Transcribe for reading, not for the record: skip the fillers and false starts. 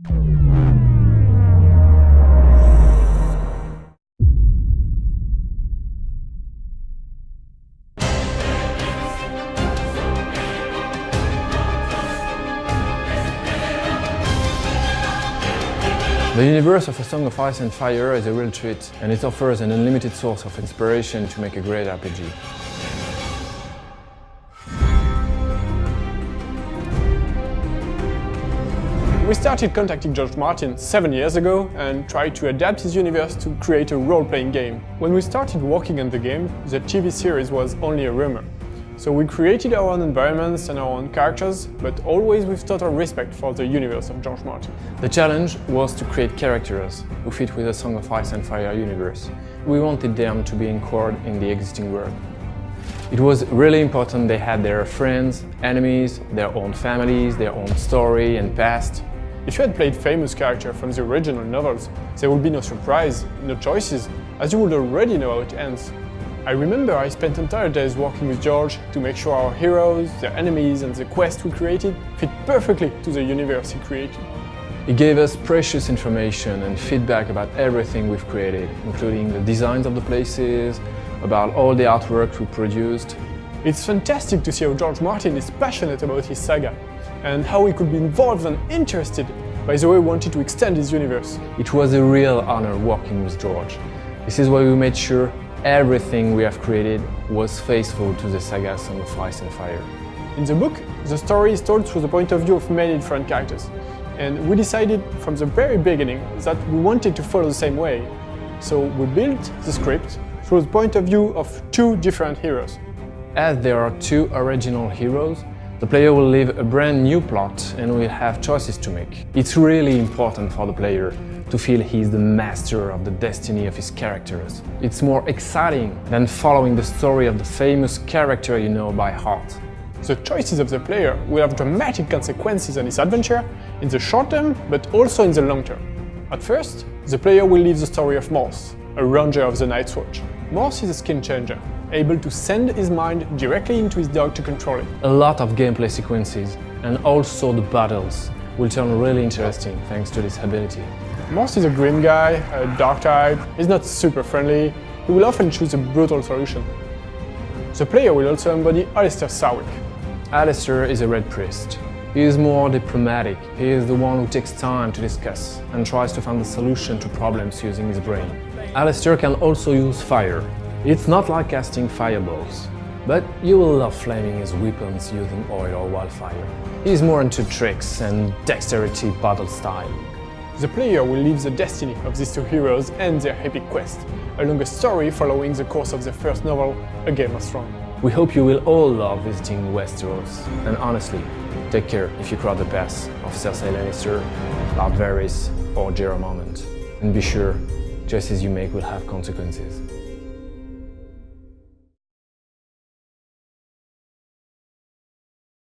The universe of A Song of Ice and Fire is a real treat, and it offers an unlimited source of inspiration to make a great RPG. We started contacting George Martin 7 years ago and tried to adapt his universe to create a role-playing game. When we started working on the game, the TV series was only a rumor. So we created our own environments and our own characters, but always with total respect for the universe of George Martin. The challenge was to create characters who fit with the Song of Ice and Fire universe. We wanted them to be anchored in the existing world. It was really important they had their friends, enemies, their own families, their own story and past. If you had played famous characters from the original novels, there would be no surprise, no choices, as you would already know how it ends. I remember I spent entire days working with George to make sure our heroes, their enemies and the quest we created fit perfectly to the universe he created. He gave us precious information and feedback about everything we've created, including the designs of the places, about all the artwork we produced. It's fantastic to see how George Martin is passionate about his saga, and how he could be involved and interested by the way he wanted to extend his universe. It was a real honor working with George. This is why we made sure everything we have created was faithful to the saga Song of Ice and Fire. In the book, the story is told through the point of view of many different characters, and we decided from the very beginning that we wanted to follow the same way. So we built the script through the point of view of two different heroes. As there are two original heroes, the player will live a brand new plot and will have choices to make. It's really important for the player to feel he's the master of the destiny of his characters. It's more exciting than following the story of the famous character you know by heart. The choices of the player will have dramatic consequences on his adventure in the short term, but also in the long term. At first, the player will live the story of Morse, a ranger of the Night's Watch. Morse is a skin changer, able to send his mind directly into his dog to control it. A lot of gameplay sequences and also the battles will turn really interesting thanks to this ability. Morse is a grim guy, a dark type, he's not super friendly, he will often choose a brutal solution. The player will also embody Alistair Sarwick. Alistair is a red priest. He is more diplomatic. He is the one who takes time to discuss and tries to find a solution to problems using his brain. Alistair can also use fire. It's not like casting fireballs, but you will love flaming his weapons using oil or wildfire. He's more into tricks and dexterity battle style. The player will live the destiny of these two heroes and their epic quest, along a story following the course of the first novel, A Game of Thrones. We hope you will all love visiting Westeros, and honestly, take care if you cross the paths of Cersei Lannister, Lord Varys or Jorah Mormont. And be sure, choices you make will have consequences.